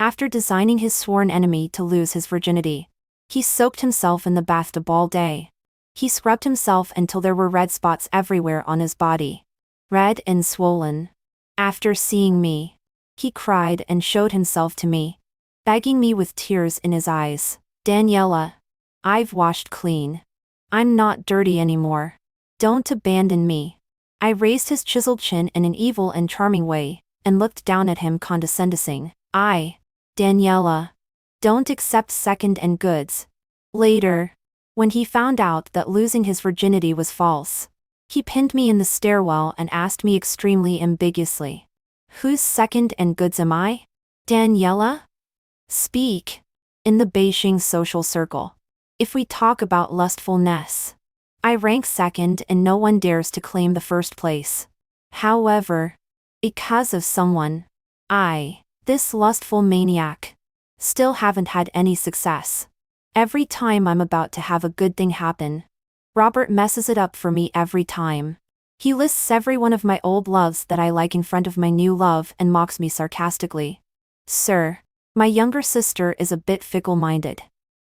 After designing his sworn enemy to lose his virginity, he soaked himself in the bathtub all day. He scrubbed himself until there were red spots everywhere on his body. Red and swollen. After seeing me, he cried and showed himself to me, begging me with tears in his eyes. Daniela, I've washed clean. I'm not dirty anymore. Don't abandon me. I raised his chiseled chin in an evil and charming way, and looked down at him condescending. Daniela, don't accept second and goods. Later, when he found out that losing his virginity was false, he pinned me in the stairwell and asked me extremely ambiguously, whose second and goods am I? Daniela? Speak. In the Beijing social circle, if we talk about lustfulness, I rank second and no one dares to claim the first place. However, because of someone, this lustful maniac, still haven't had any success. Every time I'm about to have a good thing happen, Robert messes it up for me every time. He lists every one of my old loves that I like in front of my new love and mocks me sarcastically. Sir, my younger sister is a bit fickle-minded.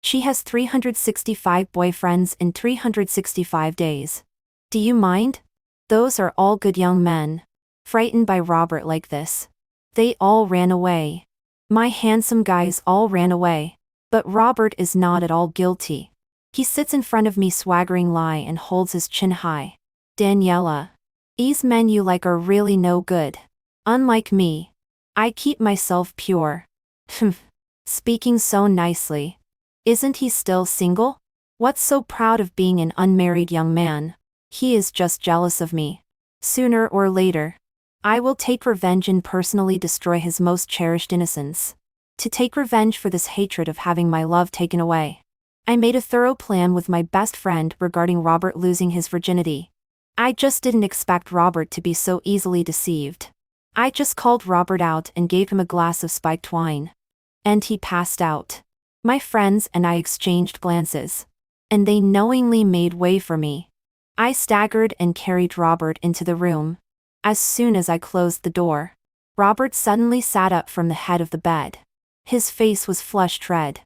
She has 365 boyfriends in 365 days. Do you mind? Those are all good young men. Frightened by Robert like this, they all ran away. My handsome guys all ran away. But Robert is not at all guilty. He sits in front of me swaggering lie and holds his chin high. Daniela, these men you like are really no good. Unlike me, I keep myself pure. Speaking so nicely. Isn't he still single? What's so proud of being an unmarried young man? He is just jealous of me. Sooner or later, I will take revenge and personally destroy his most cherished innocence. To take revenge for this hatred of having my love taken away, I made a thorough plan with my best friend regarding Robert losing his virginity. I just didn't expect Robert to be so easily deceived. I just called Robert out and gave him a glass of spiked wine. And he passed out. My friends and I exchanged glances, and they knowingly made way for me. I staggered and carried Robert into the room. As soon as I closed the door, Robert suddenly sat up from the head of the bed. His face was flushed red,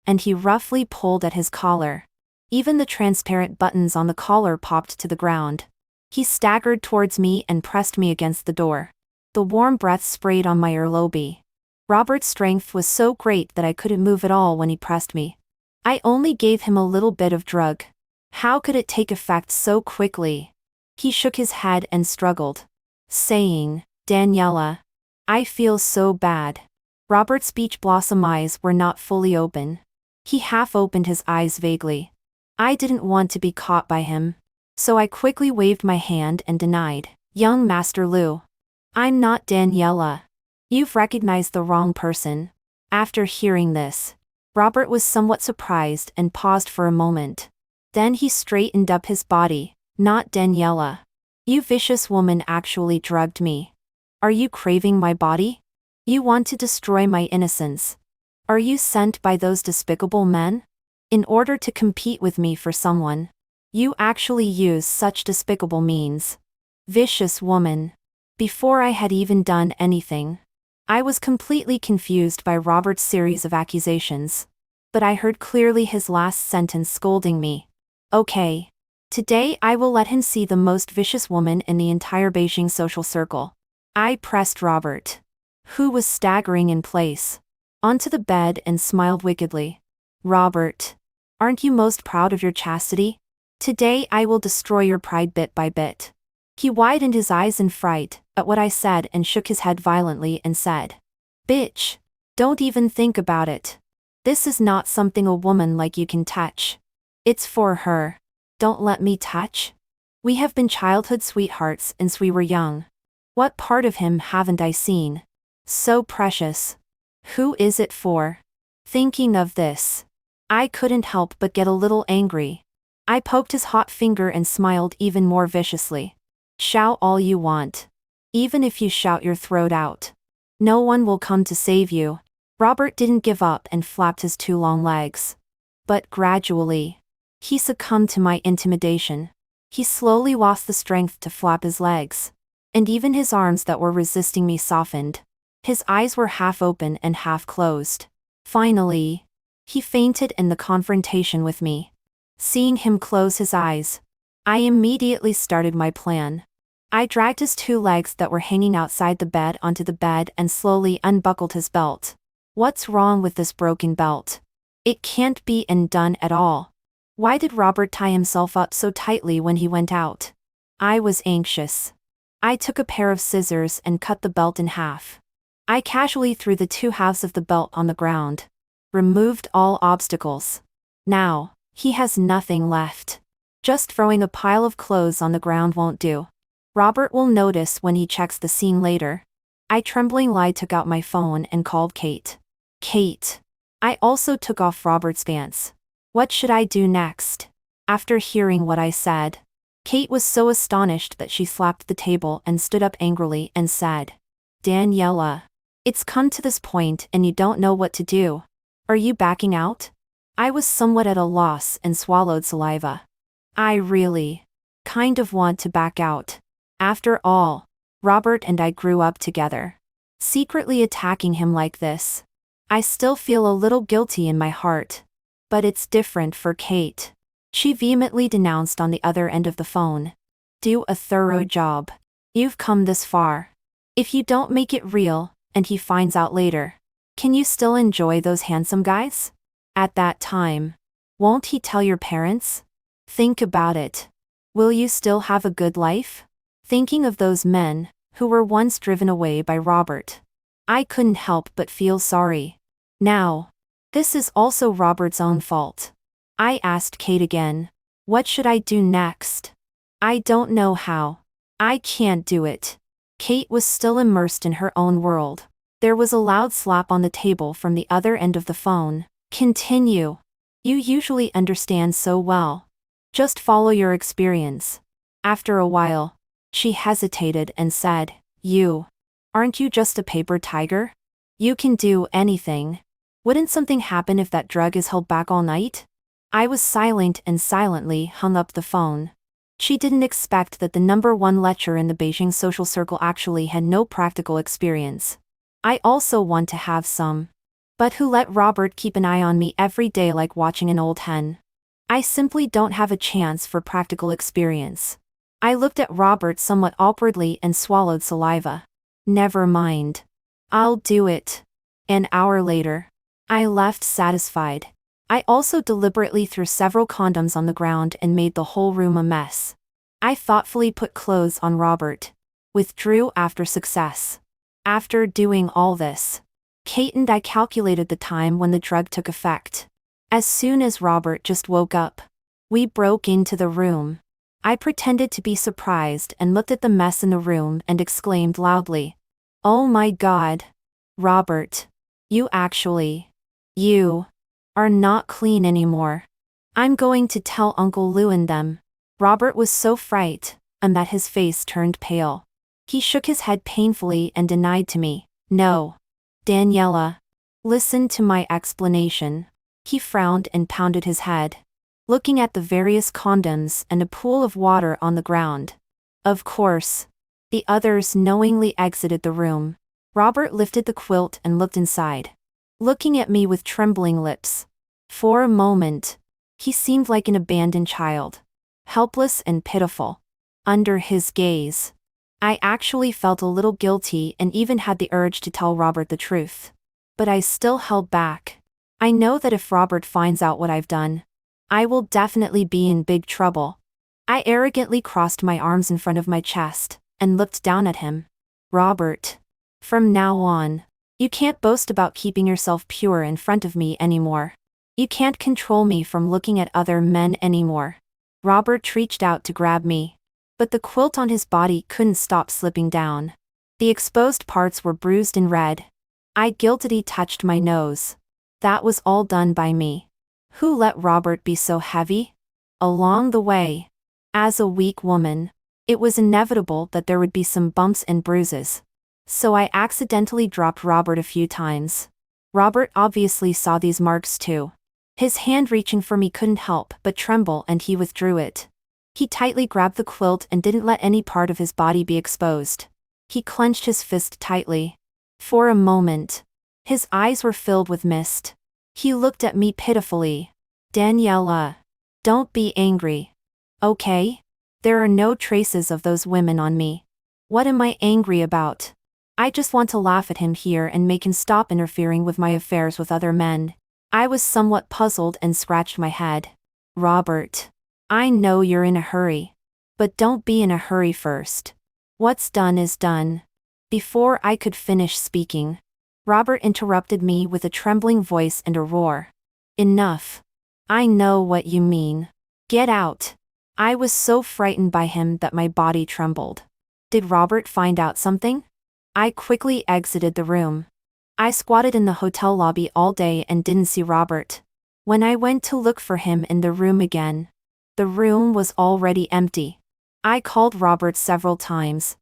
and he roughly pulled at his collar. Even the transparent buttons on the collar popped to the ground. He staggered towards me and pressed me against the door. The warm breath sprayed on my earlobe. Robert's strength was so great that I couldn't move at all when he pressed me. I only gave him a little bit of drug. How could it take effect so quickly? He shook his head and struggled, saying, Daniela, I feel so bad. Robert's peach blossom eyes were not fully open. He half opened his eyes vaguely. I didn't want to be caught by him, so I quickly waved my hand and denied. Young Master Lu, I'm not Daniela. You've recognized the wrong person. After hearing this, Robert was somewhat surprised and paused for a moment. Then he straightened up his body. Not Daniela. You vicious woman actually drugged me. Are you craving my body? You want to destroy my innocence. Are you sent by those despicable men? In order to compete with me for someone, you actually use such despicable means. Vicious woman. Before I had even done anything, I was completely confused by Robert's series of accusations. But I heard clearly his last sentence scolding me. Okay. Today I will let him see the most vicious woman in the entire Beijing social circle. I pressed Robert, who was staggering in place, onto the bed and smiled wickedly. Robert, aren't you most proud of your chastity? Today I will destroy your pride bit by bit. He widened his eyes in fright at what I said and shook his head violently and said, Bitch, don't even think about it. This is not something a woman like you can touch. It's for her. Don't let me touch. We have been childhood sweethearts since we were young. What part of him haven't I seen? So precious. Who is it for? Thinking of this, I couldn't help but get a little angry. I poked his hot finger and smiled even more viciously. Shout all you want. Even if you shout your throat out, no one will come to save you. Robert didn't give up and flapped his two long legs. But gradually, he succumbed to my intimidation. He slowly lost the strength to flap his legs, and even his arms that were resisting me softened. His eyes were half open and half closed. Finally, he fainted in the confrontation with me. Seeing him close his eyes, I immediately started my plan. I dragged his 2 legs that were hanging outside the bed onto the bed and slowly unbuckled his belt. What's wrong with this broken belt? It can't be undone at all. Why did Robert tie himself up so tightly when he went out? I was anxious. I took a pair of scissors and cut the belt in half. I casually threw the 2 halves of the belt on the ground. Removed all obstacles. Now, he has nothing left. Just throwing a pile of clothes on the ground won't do. Robert will notice when he checks the scene later. I tremblingly took out my phone and called Kate. Kate. I also took off Robert's pants. What should I do next? After hearing what I said, Kate was so astonished that she slapped the table and stood up angrily and said, Daniela, it's come to this point and you don't know what to do. Are you backing out? I was somewhat at a loss and swallowed saliva. I really kind of want to back out. After all, Robert and I grew up together. Secretly attacking him like this. I still feel a little guilty in my heart. But it's different for Kate. She vehemently denounced on the other end of the phone. Do a thorough job. You've come this far. If you don't make it real, and he finds out later, can you still enjoy those handsome guys? At that time, won't he tell your parents? Think about it. Will you still have a good life? Thinking of those men, who were once driven away by Robert, I couldn't help but feel sorry. Now, this is also Robert's own fault. I asked Kate again, what should I do next? I don't know how. I can't do it. Kate was still immersed in her own world. There was a loud slap on the table from the other end of the phone. Continue. You usually understand so well. Just follow your experience. After a while, she hesitated and said, aren't you just a paper tiger? You can do anything. Wouldn't something happen if that drug is held back all night? I was silent and silently hung up the phone. She didn't expect that the #1 lecher in the Beijing social circle actually had no practical experience. I also want to have some. But who let Robert keep an eye on me every day like watching an old hen? I simply don't have a chance for practical experience. I looked at Robert somewhat awkwardly and swallowed saliva. Never mind. I'll do it. An hour later, I left satisfied. I also deliberately threw several condoms on the ground and made the whole room a mess. I thoughtfully put clothes on Robert. Withdrew after success. After doing all this, Kate and I calculated the time when the drug took effect. As soon as Robert just woke up, we broke into the room. I pretended to be surprised and looked at the mess in the room and exclaimed loudly, "Oh my God! Robert! You are not clean anymore. I'm going to tell Uncle Lou and them." Robert was so frightened that his face turned pale. He shook his head painfully and denied to me, "No. Daniela, listen to my explanation." He frowned and pounded his head, looking at the various condoms and a pool of water on the ground. Of course. The others knowingly exited the room. Robert lifted the quilt and looked inside, looking at me with trembling lips. For a moment, he seemed like an abandoned child, helpless and pitiful. Under his gaze, I actually felt a little guilty and even had the urge to tell Robert the truth. But I still held back. I know that if Robert finds out what I've done, I will definitely be in big trouble. I arrogantly crossed my arms in front of my chest and looked down at him. "Robert, from now on, you can't boast about keeping yourself pure in front of me anymore. You can't control me from looking at other men anymore." Robert reached out to grab me, but the quilt on his body couldn't stop slipping down. The exposed parts were bruised and red. I guiltily touched my nose. That was all done by me. Who let Robert be so heavy? Along the way, as a weak woman, it was inevitable that there would be some bumps and bruises. So I accidentally dropped Robert a few times. Robert obviously saw these marks too. His hand reaching for me couldn't help but tremble and he withdrew it. He tightly grabbed the quilt and didn't let any part of his body be exposed. He clenched his fist tightly. For a moment, his eyes were filled with mist. He looked at me pitifully. Daniela, don't be angry. Okay? There are no traces of those women on me. What am I angry about? I just want to laugh at him here and make him stop interfering with my affairs with other men. I was somewhat puzzled and scratched my head. Robert, I know you're in a hurry. But don't be in a hurry first. What's done is done. Before I could finish speaking, Robert interrupted me with a trembling voice and a roar. Enough. I know what you mean. Get out. I was so frightened by him that my body trembled. Did Robert find out something? I quickly exited the room. I squatted in the hotel lobby all day and didn't see Robert. When I went to look for him in the room again, the room was already empty. I called Robert several times,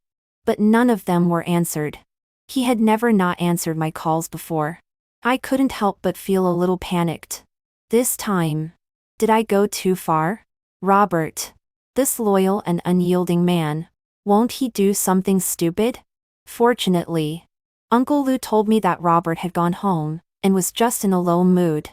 but none of them were answered. He had never not answered my calls before. I couldn't help but feel a little panicked. This time, did I go too far? Robert, this loyal and unyielding man, won't he do something stupid? Fortunately, Uncle Lou told me that Robert had gone home and was just in a low mood.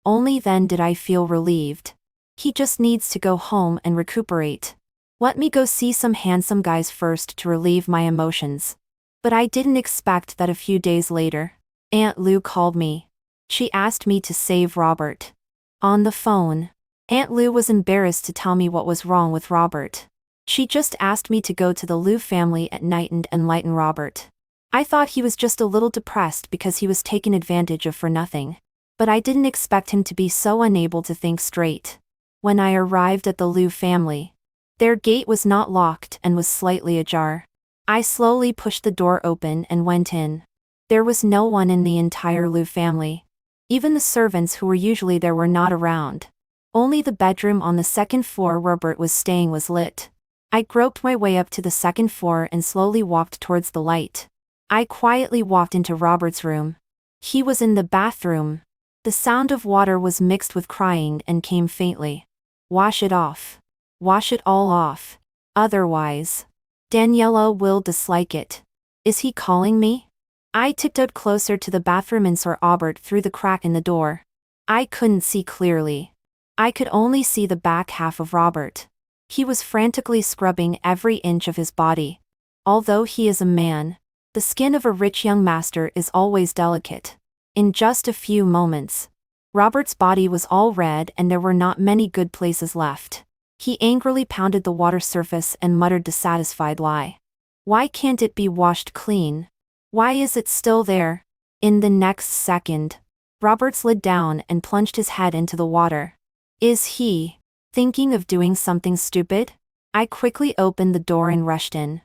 Only then did I feel relieved. He just needs to go home and recuperate. Let me go see some handsome guys first to relieve my emotions. But I didn't expect that a few days later, Aunt Lou called me. She asked me to save Robert. On the phone, Aunt Lou was embarrassed to tell me what was wrong with Robert. She just asked me to go to the Lou family at night and enlighten Robert. I thought he was just a little depressed because he was taken advantage of for nothing. But I didn't expect him to be so unable to think straight. When I arrived at the Lou family, their gate was not locked and was slightly ajar. I slowly pushed the door open and went in. There was no one in the entire Lou family. Even the servants who were usually there were not around. Only the bedroom on the second floor where Robert was staying was lit. I groped my way up to the second floor and slowly walked towards the light. I quietly walked into Robert's room. He was in the bathroom. The sound of water was mixed with crying and came faintly. Wash it off. Wash it all off. Otherwise, Daniela will dislike it. Is he calling me? I tiptoed closer to the bathroom and saw Robert through the crack in the door. I couldn't see clearly. I could only see the back half of Robert. He was frantically scrubbing every inch of his body. Although he is a man, the skin of a rich young master is always delicate. In just a few moments, Robert's body was all red and there were not many good places left. He angrily pounded the water surface and muttered the satisfied lie. Why can't it be washed clean? Why is it still there? In the next second, Robert slid down and plunged his head into the water. Is he thinking of doing something stupid? I quickly opened the door and rushed in.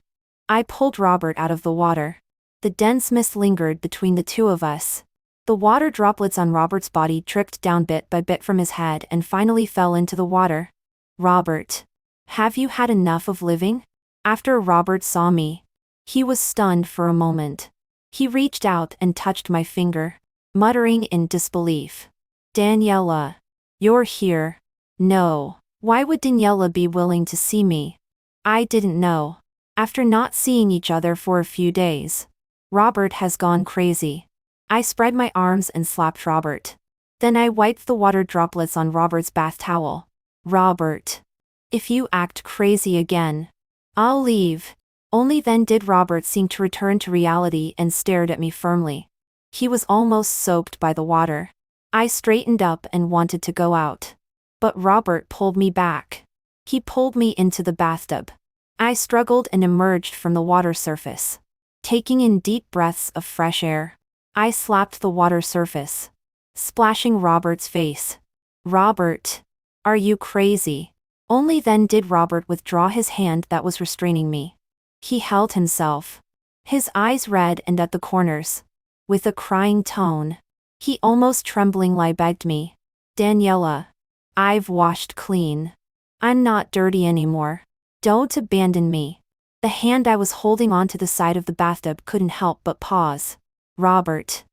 I pulled Robert out of the water. The dense mist lingered between the two of us. The water droplets on Robert's body dripped down bit by bit from his head and finally fell into the water. Robert, have you had enough of living? After Robert saw me, he was stunned for a moment. He reached out and touched my finger, muttering in disbelief. Daniela, you're here. No, why would Daniela be willing to see me? I didn't know. After not seeing each other for a few days, Robert has gone crazy. I spread my arms and slapped Robert. Then I wiped the water droplets on Robert's bath towel. Robert, if you act crazy again, I'll leave. Only then did Robert seem to return to reality and stared at me firmly. He was almost soaked by the water. I straightened up and wanted to go out. But Robert pulled me back. He pulled me into the bathtub. I struggled and emerged from the water surface, taking in deep breaths of fresh air. I slapped the water surface, splashing Robert's face. Robert, are you crazy? Only then did Robert withdraw his hand that was restraining me. He held himself, his eyes red and at the corners. With a crying tone, he almost tremblingly begged me. Daniela, I've washed clean. I'm not dirty anymore. Don't abandon me. The hand I was holding onto the side of the bathtub couldn't help but pause. Robert.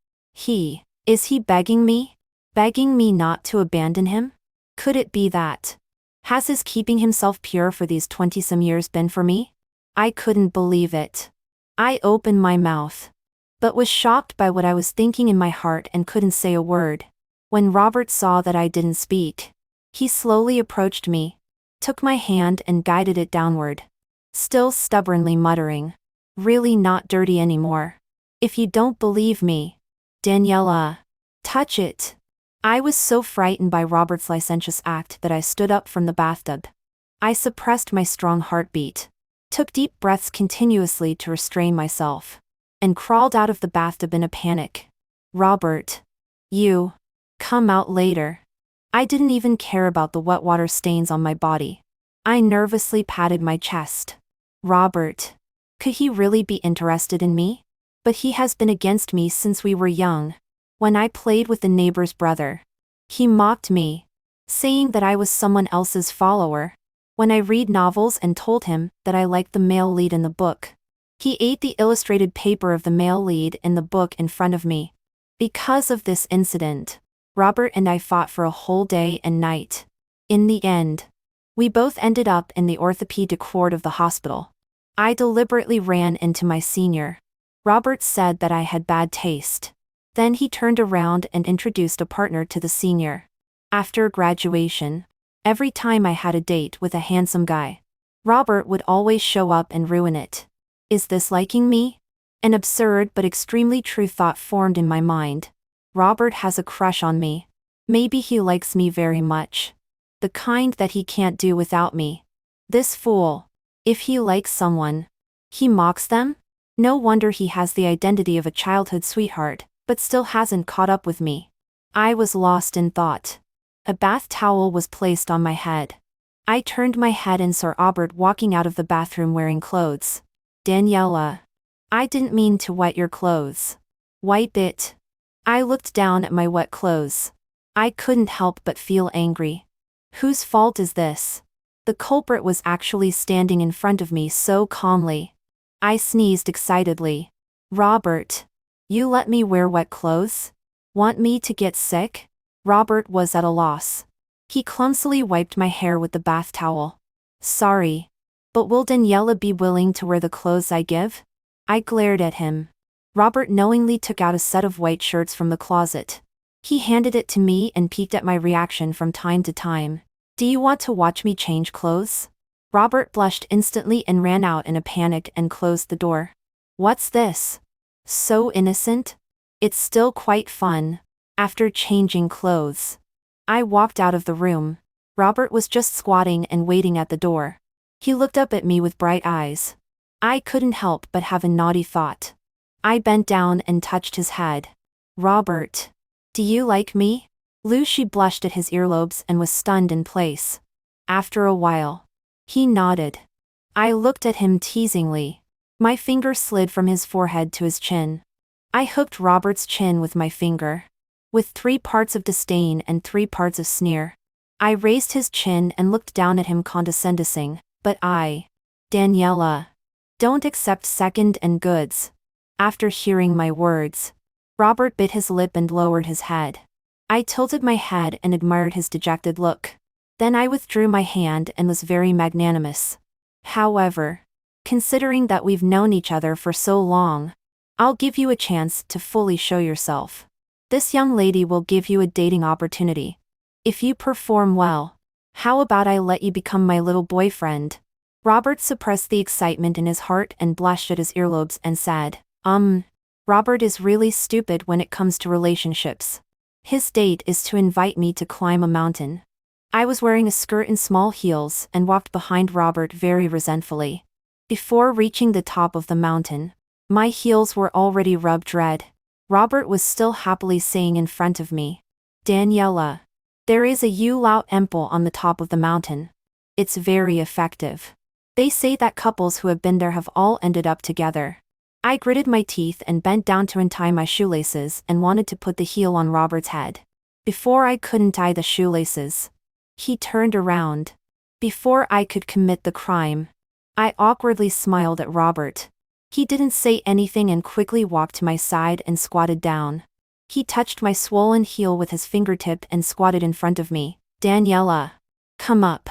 Is he begging me? Begging me not to abandon him? Could it be that? Has his keeping himself pure for these 20-some years been for me? I couldn't believe it. I opened my mouth. but was shocked by what I was thinking in my heart and couldn't say a word. When Robert saw that I didn't speak, he slowly approached me, took my hand and guided it downward, still stubbornly muttering, "Really not dirty anymore. If you don't believe me, Daniela, touch it." I was so frightened by Robert's licentious act that I stood up from the bathtub. I suppressed my strong heartbeat, took deep breaths continuously to restrain myself, and crawled out of the bathtub in a panic. "Robert, you, come out later." I didn't even care about the wet water stains on my body. I nervously patted my chest. Robert, could he really be interested in me? But he has been against me since we were young. When I played with the neighbor's brother, he mocked me, saying that I was someone else's follower. When I read novels and told him that I liked the male lead in the book, he ate the illustrated paper of the male lead in the book in front of me. Because of this incident, Robert and I fought for a whole day and night. In the end, we both ended up in the orthopedic ward of the hospital. I deliberately ran into my senior. Robert said that I had bad taste. Then he turned around and introduced a partner to the senior. After graduation, every time I had a date with a handsome guy, Robert would always show up and ruin it. Is this liking me? An absurd but extremely true thought formed in my mind. Robert has a crush on me. Maybe he likes me very much. The kind that he can't do without me. This fool. If he likes someone, he mocks them? No wonder he has the identity of a childhood sweetheart, but still hasn't caught up with me. I was lost in thought. A bath towel was placed on my head. I turned my head and saw Robert walking out of the bathroom wearing clothes. "Daniela, I didn't mean to wet your clothes. Wipe it." I looked down at my wet clothes. I couldn't help but feel angry. Whose fault is this? The culprit was actually standing in front of me so calmly. I sneezed excitedly. "Robert, you let me wear wet clothes? Want me to get sick?" Robert was at a loss. He clumsily wiped my hair with the bath towel. "Sorry, but will Daniela be willing to wear the clothes I give?" I glared at him. Robert knowingly took out a set of white shirts from the closet. He handed it to me and peeked at my reaction from time to time. "Do you want to watch me change clothes?" Robert blushed instantly and ran out in a panic and closed the door. "What's this? So innocent?" "It's still quite fun." After changing clothes, I walked out of the room. Robert was just squatting and waiting at the door. He looked up at me with bright eyes. I couldn't help but have a naughty thought. I bent down and touched his head. "Robert, do you like me?" Lucy blushed at his earlobes and was stunned in place. After a while, he nodded. I looked at him teasingly. My finger slid from his forehead to his chin. I hooked Robert's chin with my finger, with 3 parts of disdain and 3 parts of sneer. I raised his chin and looked down at him condescending, "But Daniela, don't accept second and goods." After hearing my words, Robert bit his lip and lowered his head. I tilted my head and admired his dejected look. Then I withdrew my hand and was very magnanimous. "However, considering that we've known each other for so long, I'll give you a chance to fully show yourself. This young lady will give you a dating opportunity. If you perform well, how about I let you become my little boyfriend?" Robert suppressed the excitement in his heart and blushed at his earlobes and said, Robert is really stupid when it comes to relationships. His date is to invite me to climb a mountain." I was wearing a skirt and small heels and walked behind Robert very resentfully. Before reaching the top of the mountain, my heels were already rubbed red. Robert was still happily saying in front of me, "Daniela, there is a Yu-Lao temple on the top of the mountain. It's very effective. They say that couples who have been there have all ended up together." I gritted my teeth and bent down to untie my shoelaces and wanted to put the heel on Robert's head. Before I could untie the shoelaces, he turned around. Before I could commit the crime, I awkwardly smiled at Robert. He didn't say anything and quickly walked to my side and squatted down. He touched my swollen heel with his fingertip and squatted in front of me. "Daniela, come up."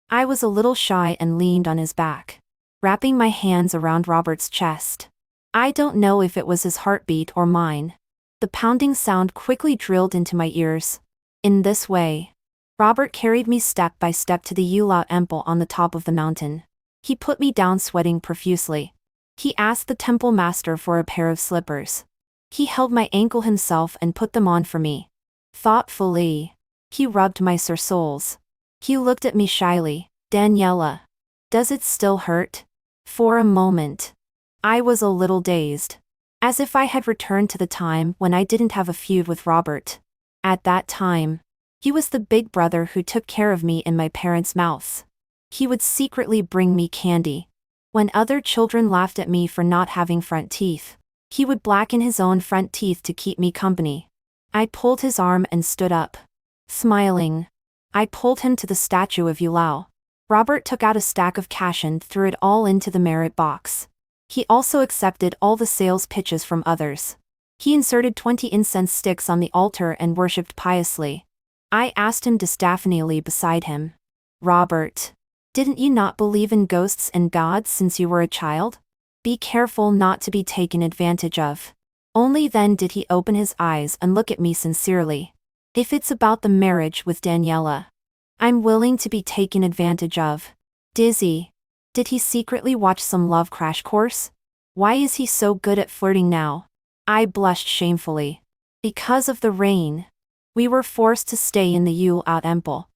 I was a little shy and leaned on his back, wrapping my hands around Robert's chest. I don't know if it was his heartbeat or mine. The pounding sound quickly drilled into my ears. In this way, Robert carried me step by step to the Ula temple on the top of the mountain. He put me down sweating profusely. He asked the temple master for a pair of slippers. He held my ankle himself and put them on for me. Thoughtfully, he rubbed my sore soles. He looked at me shyly. Daniela, does it still hurt? For a moment, I was a little dazed, as if I had returned to the time when I didn't have a feud with Robert. At that time, he was the big brother who took care of me in my parents' mouths. He would secretly bring me candy. When other children laughed at me for not having front teeth, he would blacken his own front teeth to keep me company. I pulled his arm and stood up. Smiling, I pulled him to the statue of Yulao. Robert took out a stack of cash and threw it all into the merit box. He also accepted all the sales pitches from others. He inserted 20 incense sticks on the altar and worshipped piously. I asked him distaphonially beside him. Robert, didn't you not believe in ghosts and gods since you were a child? Be careful not to be taken advantage of. Only then did he open his eyes and look at me sincerely. If it's about the marriage with Daniela, I'm willing to be taken advantage of. Dizzy, did he secretly watch some love crash course? Why is he so good at flirting now? I blushed shamefully. Because of the rain. We were forced to stay in the Yule temple.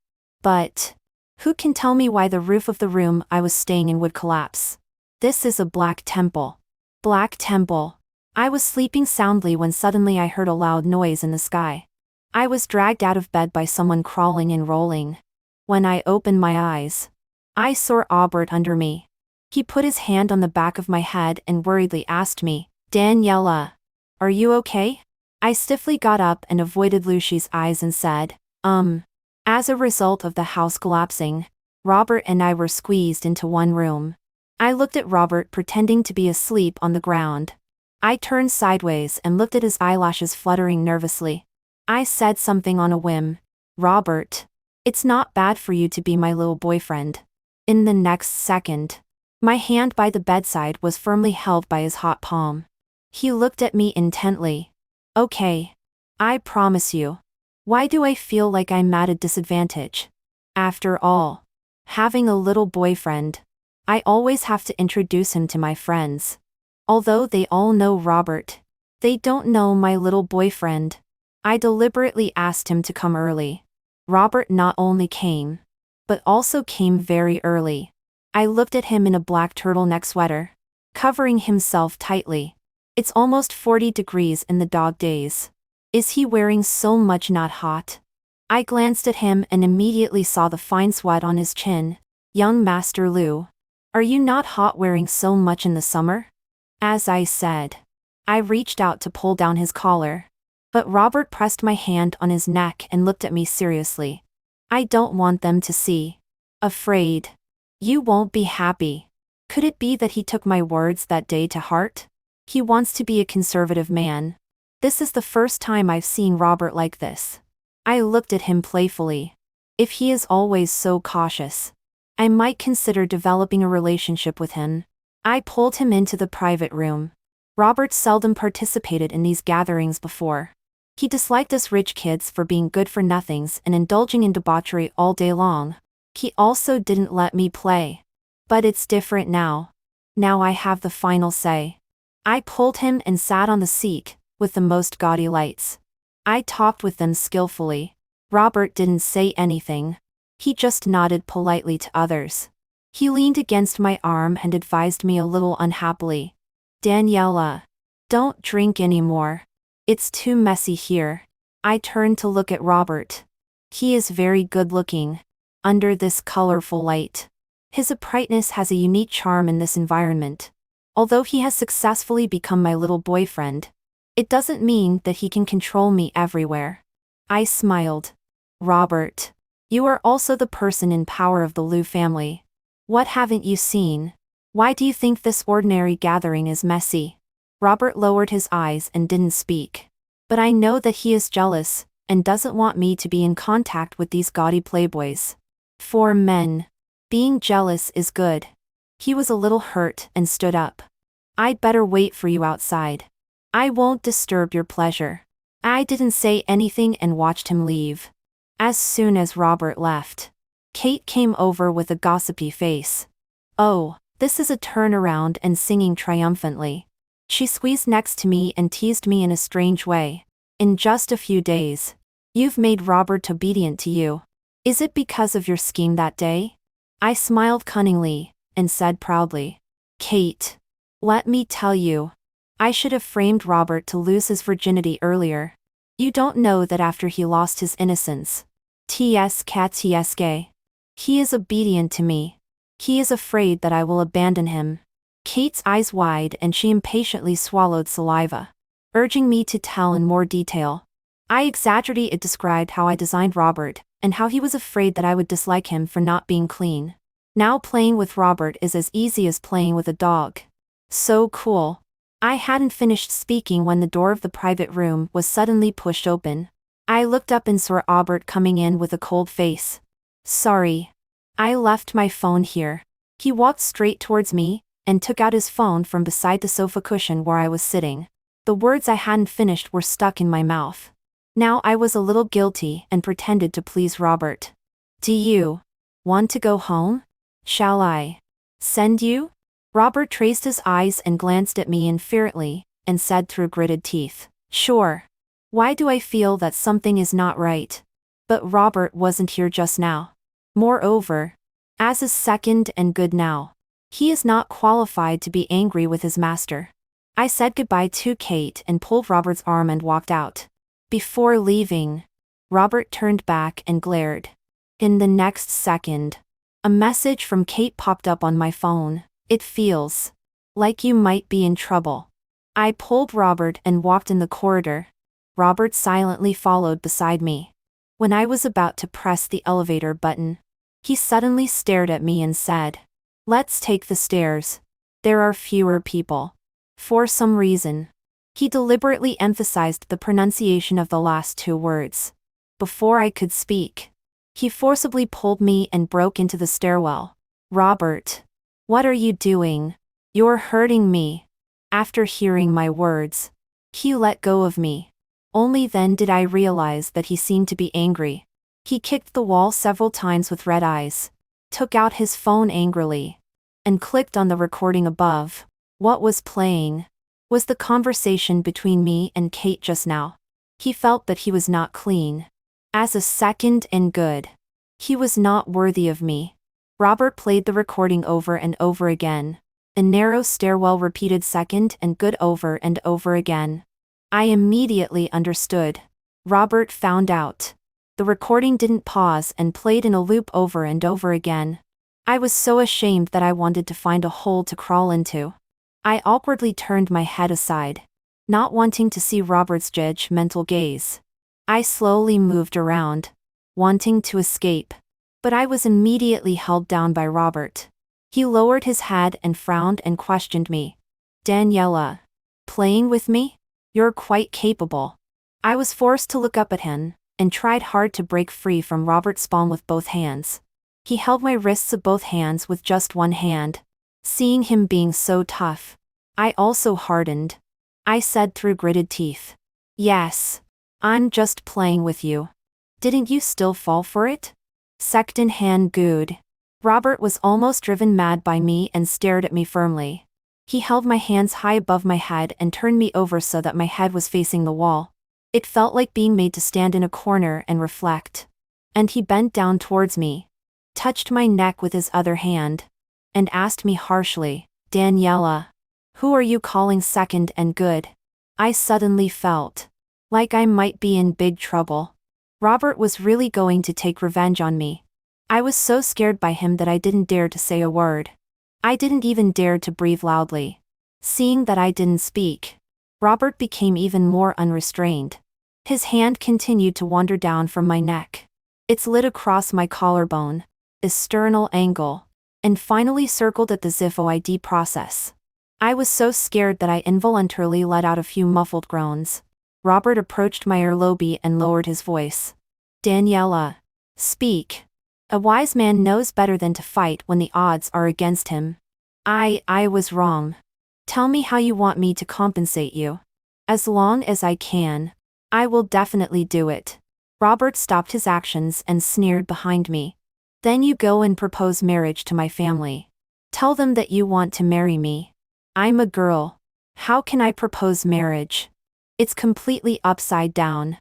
But who can tell me why the roof of the room I was staying in would collapse? This is a black temple. Black temple. I was sleeping soundly when suddenly I heard a loud noise in the sky. I was dragged out of bed by someone crawling and rolling. When I opened my eyes, I saw Robert under me. He put his hand on the back of my head and worriedly asked me, Daniela, are you okay? I stiffly got up and avoided Lucie's eyes and said, As a result of the house collapsing, Robert and I were squeezed into one room. I looked at Robert pretending to be asleep on the ground. I turned sideways and looked at his eyelashes fluttering nervously. I said something on a whim. Robert, it's not bad for you to be my little boyfriend. In the next second, my hand by the bedside was firmly held by his hot palm. He looked at me intently. Okay. I promise you. Why do I feel like I'm at a disadvantage? After all, having a little boyfriend, I always have to introduce him to my friends. Although they all know Robert, they don't know my little boyfriend. I deliberately asked him to come early. Robert not only came, but also came very early. I looked at him in a black turtleneck sweater, covering himself tightly. It's almost 40 degrees in the dog days. Is he wearing so much not hot? I glanced at him and immediately saw the fine sweat on his chin. Young Master Lu, are you not hot wearing so much in the summer? As I said, I reached out to pull down his collar. But Robert pressed my hand on his neck and looked at me seriously. I don't want them to see. Afraid. You won't be happy. Could it be that he took my words that day to heart? He wants to be a conservative man. This is the first time I've seen Robert like this. I looked at him playfully. If he is always so cautious, I might consider developing a relationship with him. I pulled him into the private room. Robert seldom participated in these gatherings before. He disliked us rich kids for being good-for-nothings and indulging in debauchery all day long. He also didn't let me play. But it's different now. Now I have the final say. I pulled him and sat on the seat, with the most gaudy lights. I talked with them skillfully. Robert didn't say anything. He just nodded politely to others. He leaned against my arm and advised me a little unhappily. Daniela, don't drink anymore. It's too messy here. I turned to look at Robert. He is very good-looking. Under this colorful light, his uprightness has a unique charm in this environment. Although he has successfully become my little boyfriend, it doesn't mean that he can control me everywhere. I smiled. Robert, you are also the person in power of the Liu family. What haven't you seen? Why do you think this ordinary gathering is messy? Robert lowered his eyes and didn't speak. But I know that he is jealous, and doesn't want me to be in contact with these gaudy playboys. For men, being jealous is good. He was a little hurt and stood up. I'd better wait for you outside. I won't disturb your pleasure. I didn't say anything and watched him leave. As soon as Robert left, Kate came over with a gossipy face. Oh, this is a turnaround, and singing triumphantly. She squeezed next to me and teased me in a strange way. In just a few days, you've made Robert obedient to you. Is it because of your scheme that day? I smiled cunningly and said proudly, Kate, let me tell you, I should have framed Robert to lose his virginity earlier. You don't know that after he lost his innocence, tsk, he is obedient to me. He is afraid that I will abandon him. Kate's eyes wide and she impatiently swallowed saliva, urging me to tell in more detail. I exaggerated, described how I designed Robert, and how he was afraid that I would dislike him for not being clean. Now playing with Robert is as easy as playing with a dog. So cool. I hadn't finished speaking when the door of the private room was suddenly pushed open. I looked up and saw Robert coming in with a cold face. Sorry. I left my phone here. He walked straight towards me and took out his phone from beside the sofa cushion where I was sitting. The words I hadn't finished were stuck in my mouth. Now I was a little guilty and pretended to please Robert. Do you want to go home? Shall I send you? Robert raised his eyes and glanced at me inferently, and said through gritted teeth, Sure. Why do I feel that something is not right? But Robert wasn't here just now. Moreover, as is second and good now, he is not qualified to be angry with his master. I said goodbye to Kate and pulled Robert's arm and walked out. Before leaving, Robert turned back and glared. In the next second, a message from Kate popped up on my phone. It feels like you might be in trouble. I pulled Robert and walked in the corridor. Robert silently followed beside me. When I was about to press the elevator button, he suddenly stared at me and said, Let's take the stairs. There are fewer people. For some reason, he deliberately emphasized the pronunciation of the last two words. Before I could speak, he forcibly pulled me and broke into the stairwell. Robert, what are you doing? You're hurting me. After hearing my words, he let go of me. Only then did I realize that he seemed to be angry. He kicked the wall several times with red eyes, took out his phone angrily, and clicked on the recording above. What was playing was the conversation between me and Kate just now. He felt that he was not clean. As a second and good, he was not worthy of me. Robert played the recording over and over again. A narrow stairwell repeated second and good over and over again. I immediately understood. Robert found out. The recording didn't pause and played in a loop over and over again. I was so ashamed that I wanted to find a hole to crawl into. I awkwardly turned my head aside, not wanting to see Robert's judgmental gaze. I slowly moved around, wanting to escape. But I was immediately held down by Robert. He lowered his head and frowned and questioned me. Daniela, playing with me? You're quite capable. I was forced to look up at him, and tried hard to break free from Robert's palm with both hands. He held my wrists of both hands with just one hand. Seeing him being so tough, I also hardened. I said through gritted teeth, Yes, I'm just playing with you. Didn't you still fall for it? Second hand good. Robert was almost driven mad by me and stared at me firmly. He held my hands high above my head and turned me over so that my head was facing the wall. It felt like being made to stand in a corner and reflect. And he bent down towards me, touched my neck with his other hand, and asked me harshly, Daniela, who are you calling second and good? I suddenly felt like I might be in big trouble. Robert was really going to take revenge on me. I was so scared by him that I didn't dare to say a word. I didn't even dare to breathe loudly. Seeing that I didn't speak, Robert became even more unrestrained. His hand continued to wander down from my neck. It slid across my collarbone, a sternal angle, and finally circled at the xiphoid process. I was so scared that I involuntarily let out a few muffled groans. Robert approached my earlobe and lowered his voice. Daniela, speak. A wise man knows better than to fight when the odds are against him. I was wrong. Tell me how you want me to compensate you. As long as I can. I will definitely do it. Robert stopped his actions and sneered behind me. Then you go and propose marriage to my family. Tell them that you want to marry me. I'm a girl. How can I propose marriage? It's completely upside down.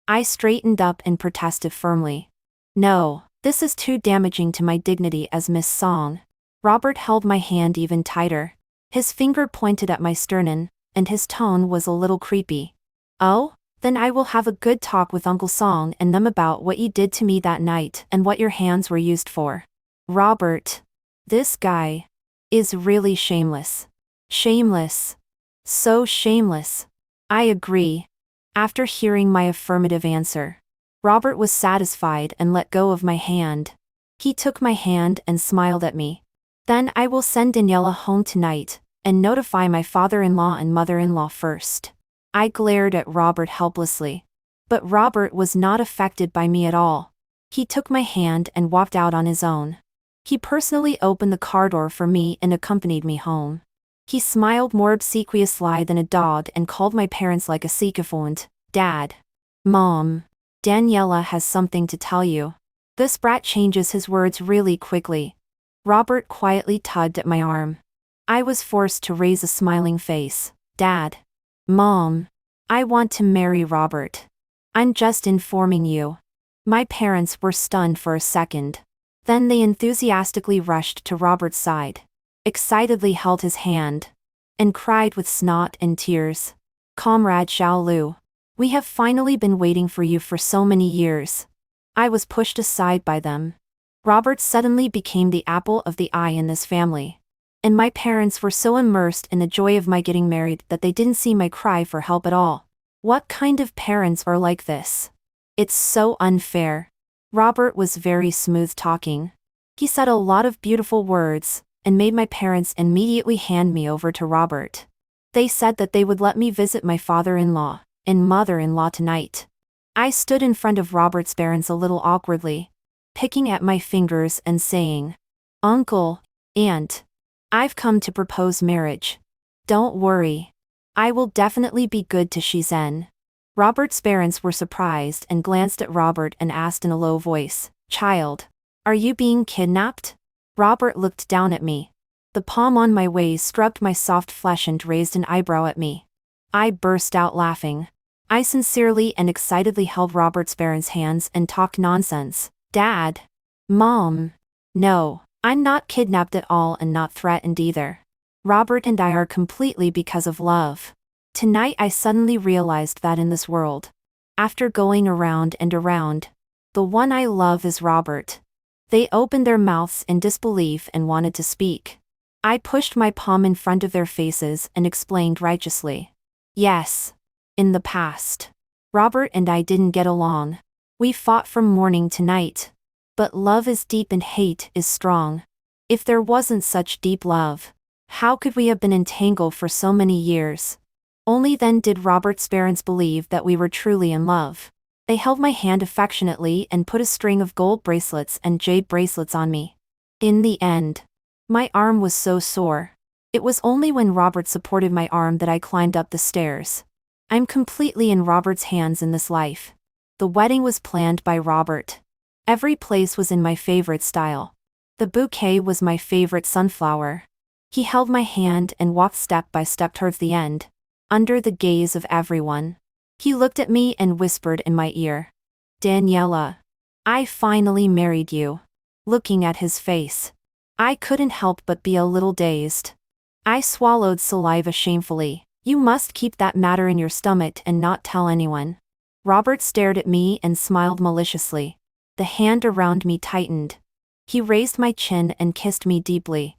I straightened up and protested firmly. No, this is too damaging to my dignity as Miss Song. Robert held my hand even tighter. His finger pointed at my sternum, and his tone was a little creepy. Oh? Then I will have a good talk with Uncle Song and them about what you did to me that night and what your hands were used for. Robert. This guy is really shameless. Shameless. So shameless. I agree. After hearing my affirmative answer, Robert was satisfied and let go of my hand. He took my hand and smiled at me. Then I will send Daniela home tonight and notify my father-in-law and mother-in-law first. I glared at Robert helplessly. But Robert was not affected by me at all. He took my hand and walked out on his own. He personally opened the car door for me and accompanied me home. He smiled more obsequiously than a dog and called my parents like a sycophant. Dad. Mom. Daniela has something to tell you. This brat changes his words really quickly. Robert quietly tugged at my arm. I was forced to raise a smiling face. Dad. Mom. I want to marry Robert. I'm just informing you. My parents were stunned for a second. Then they enthusiastically rushed to Robert's side, excitedly held his hand, and cried with snot and tears. Comrade Xiaolu, we have finally been waiting for you for so many years. I was pushed aside by them. Robert suddenly became the apple of the eye in this family. And my parents were so immersed in the joy of my getting married that they didn't see my cry for help at all. What kind of parents are like this? It's so unfair. Robert was very smooth talking. He said a lot of beautiful words, and made my parents immediately hand me over to Robert. They said that they would let me visit my father-in-law and mother-in-law tonight. I stood in front of Robert's parents a little awkwardly, picking at my fingers and saying, Uncle, Aunt, I've come to propose marriage. Don't worry. I will definitely be good to Shizen. Robert's parents were surprised and glanced at Robert and asked in a low voice, Child, are you being kidnapped? Robert looked down at me. The palm on my waist scrubbed my soft flesh and raised an eyebrow at me. I burst out laughing. I sincerely and excitedly held Robert's parents' hands and talked nonsense. Dad. Mom. No. I'm not kidnapped at all and not threatened either. Robert and I are completely because of love. Tonight I suddenly realized that in this world, after going around and around, the one I love is Robert. They opened their mouths in disbelief and wanted to speak. I pushed my palm in front of their faces and explained righteously. Yes. In the past, Robert and I didn't get along. We fought from morning to night. But love is deep and hate is strong. If there wasn't such deep love, how could we have been entangled for so many years? Only then did Robert's parents believe that we were truly in love. They held my hand affectionately and put a string of gold bracelets and jade bracelets on me. In the end, my arm was so sore. It was only when Robert supported my arm that I climbed up the stairs. I'm completely in Robert's hands in this life. The wedding was planned by Robert. Every place was in my favorite style. The bouquet was my favorite sunflower. He held my hand and walked step by step towards the end, under the gaze of everyone. He looked at me and whispered in my ear, Daniela, I finally married you. Looking at his face, I couldn't help but be a little dazed. I swallowed saliva shamefully. You must keep that matter in your stomach and not tell anyone. Robert stared at me and smiled maliciously. The hand around me tightened. He raised my chin and kissed me deeply.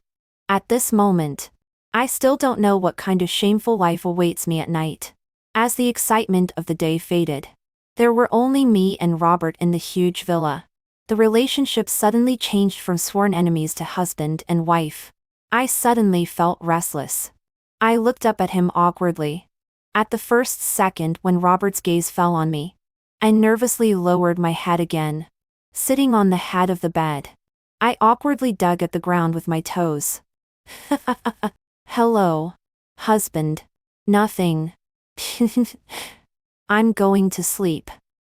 At this moment, I still don't know what kind of shameful life awaits me at night. As the excitement of the day faded, there were only me and Robert in the huge villa. The relationship suddenly changed from sworn enemies to husband and wife. I suddenly felt restless. I looked up at him awkwardly. At the first second when Robert's gaze fell on me, I nervously lowered my head again. Sitting on the head of the bed, I awkwardly dug at the ground with my toes. Hello. Husband. Nothing. I'm going to sleep.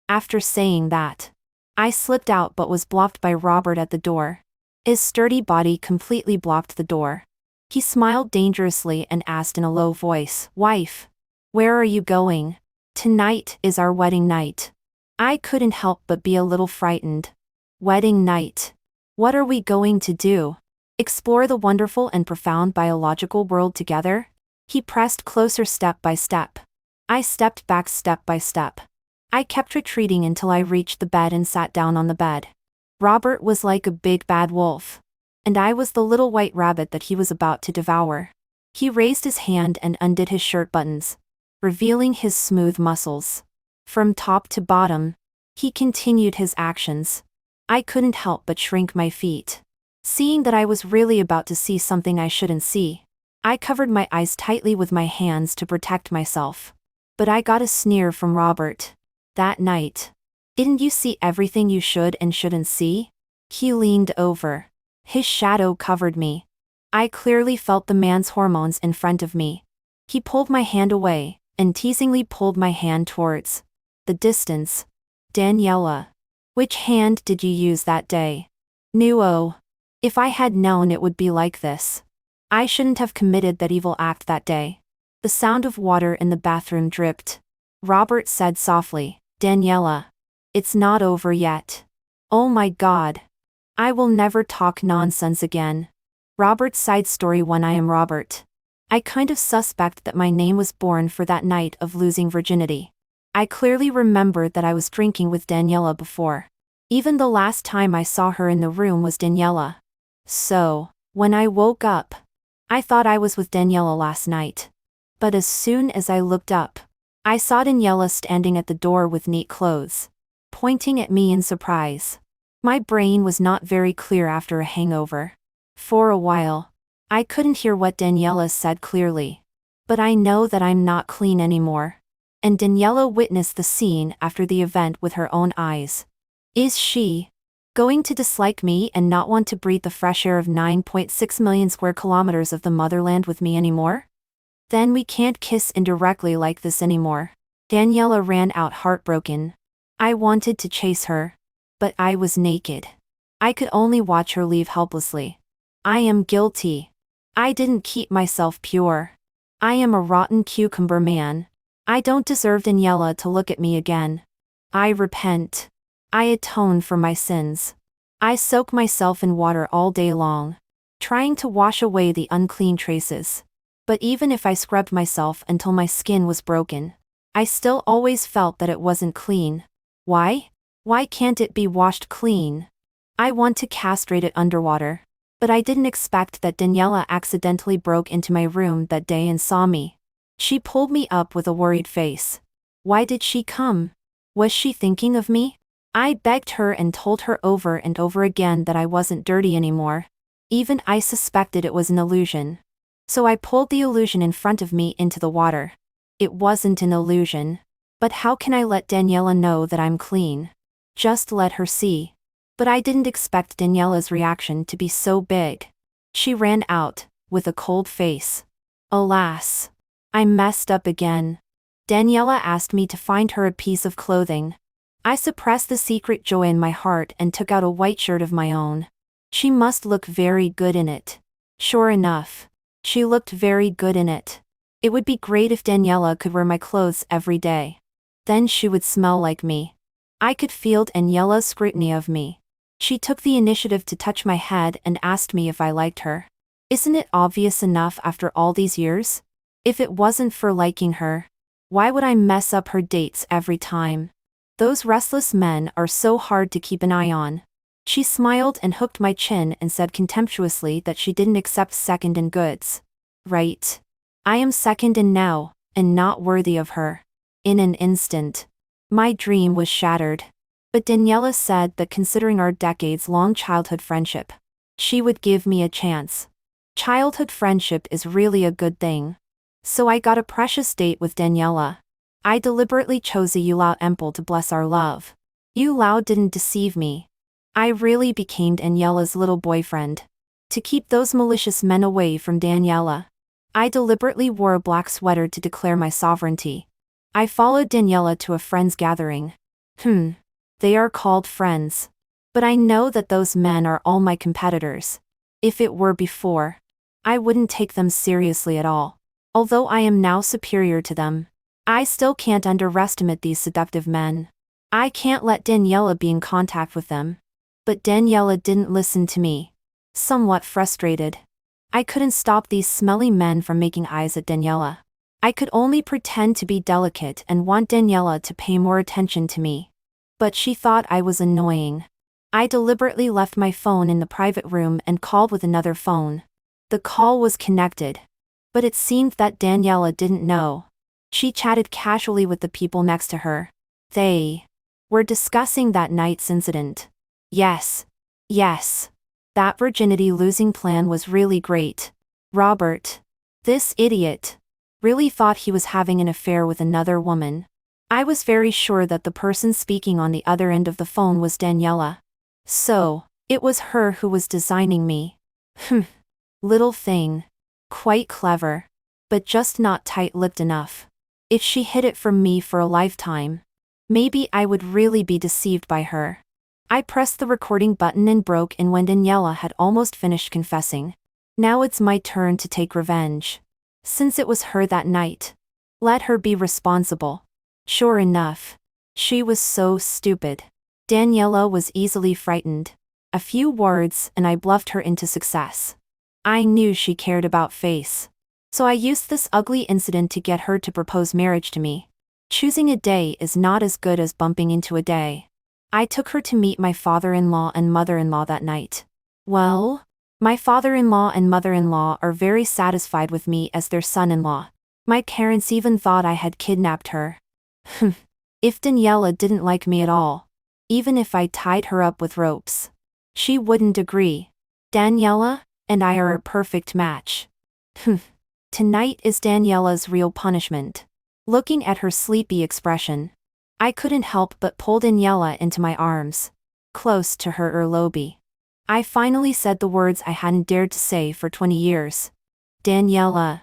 After saying that, I slipped out but was blocked by Robert at the door. His sturdy body completely blocked the door. He smiled dangerously and asked in a low voice, "Wife, where are you going? Tonight is our wedding night." I couldn't help but be a little frightened. Wedding night. What are we going to do? Explore the wonderful and profound biological world together? He pressed closer step by step. I stepped back step by step. I kept retreating until I reached the bed and sat down on the bed. Robert was like a big bad wolf, and I was the little white rabbit that he was about to devour. He raised his hand and undid his shirt buttons, revealing his smooth muscles. From top to bottom, he continued his actions. I couldn't help but shrink my feet. Seeing that I was really about to see something I shouldn't see, I covered my eyes tightly with my hands to protect myself. But I got a sneer from Robert. That night. "Didn't you see everything you should and shouldn't see?" He leaned over. His shadow covered me. I clearly felt the man's hormones in front of me. He pulled my hand away, and teasingly pulled my hand towards the distance. "Daniela. Which hand did you use that day?" "No. If I had known it would be like this, I shouldn't have committed that evil act that day." The sound of water in the bathroom dripped. Robert said softly, "Daniela. It's not over yet." Oh my God. I will never talk nonsense again. Robert's side story. When I am Robert, I kind of suspect that my name was born for that night of losing virginity. I clearly remembered that I was drinking with Daniela before. Even the last time I saw her in the room was Daniela. So, when I woke up, I thought I was with Daniela last night. But as soon as I looked up, I saw Daniela standing at the door with neat clothes, pointing at me in surprise. My brain was not very clear after a hangover. For a while, I couldn't hear what Daniela said clearly. But I know that I'm not clean anymore. And Daniela witnessed the scene after the event with her own eyes. Is she going to dislike me and not want to breathe the fresh air of 9.6 million square kilometers of the motherland with me anymore? Then we can't kiss indirectly like this anymore. Daniela ran out heartbroken. I wanted to chase her, but I was naked. I could only watch her leave helplessly. I am guilty. I didn't keep myself pure. I am a rotten cucumber man. I don't deserve Daniela to look at me again. I repent. I atone for my sins. I soak myself in water all day long, trying to wash away the unclean traces. But even if I scrubbed myself until my skin was broken, I still always felt that it wasn't clean. Why? Why can't it be washed clean? I want to castrate it underwater. But I didn't expect that Daniela accidentally broke into my room that day and saw me. She pulled me up with a worried face. Why did she come? Was she thinking of me? I begged her and told her over and over again that I wasn't dirty anymore. Even I suspected it was an illusion. So I pulled the illusion in front of me into the water. It wasn't an illusion. But how can I let Daniela know that I'm clean? Just let her see. But I didn't expect Daniela's reaction to be so big. She ran out, with a cold face. Alas. I messed up again. Daniela asked me to find her a piece of clothing. I suppressed the secret joy in my heart and took out a white shirt of my own. She must look very good in it. Sure enough, she looked very good in it. It would be great if Daniela could wear my clothes every day. Then she would smell like me. I could feel Daniela's scrutiny of me. She took the initiative to touch my head and asked me if I liked her. Isn't it obvious enough after all these years? If it wasn't for liking her, why would I mess up her dates every time? Those restless men are so hard to keep an eye on. She smiled and hooked my chin and said contemptuously that she didn't accept second in goods. Right. I am second in now, and not worthy of her. In an instant, my dream was shattered. But Daniela said that considering our decades-long childhood friendship, she would give me a chance. Childhood friendship is really a good thing. So I got a precious date with Daniela. I deliberately chose a Yulao Emple to bless our love. Yulao didn't deceive me. I really became Daniela's little boyfriend. To keep those malicious men away from Daniela, I deliberately wore a black sweater to declare my sovereignty. I followed Daniela to a friend's gathering. They are called friends. But I know that those men are all my competitors. If it were before, I wouldn't take them seriously at all. Although I am now superior to them, I still can't underestimate these seductive men. I can't let Daniela be in contact with them. But Daniela didn't listen to me. Somewhat frustrated, I couldn't stop these smelly men from making eyes at Daniela. I could only pretend to be delicate and want Daniela to pay more attention to me. But she thought I was annoying. I deliberately left my phone in the private room and called with another phone. The call was connected. But it seemed that Daniela didn't know. She chatted casually with the people next to her. They were discussing that night's incident. Yes. That virginity losing plan was really great. Robert, this idiot, really thought he was having an affair with another woman. I was very sure that the person speaking on the other end of the phone was Daniela. So, it was her who was designing me. Little thing. Quite clever. But just not tight-lipped enough. If she hid it from me for a lifetime, maybe I would really be deceived by her. I pressed the recording button and broke in when Daniela had almost finished confessing. Now it's my turn to take revenge. Since it was her that night, let her be responsible. Sure enough, she was so stupid. Daniela was easily frightened. A few words and I bluffed her into success. I knew she cared about face. So I used this ugly incident to get her to propose marriage to me. Choosing a day is not as good as bumping into a day. I took her to meet my father-in-law and mother-in-law that night. Well, my father-in-law and mother-in-law are very satisfied with me as their son-in-law. My parents even thought I had kidnapped her. If Daniela didn't like me at all, even if I tied her up with ropes, she wouldn't agree. Daniela and I are a perfect match. Tonight is Daniela's real punishment. Looking at her sleepy expression, I couldn't help but pull Daniela into my arms, close to her earlobe. I finally said the words I hadn't dared to say for 20 years. Daniela,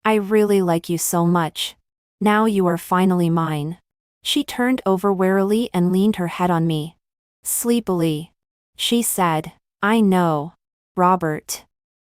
I really like you so much. Now you are finally mine. She turned over wearily and leaned her head on me. Sleepily, she said, I know, Robert.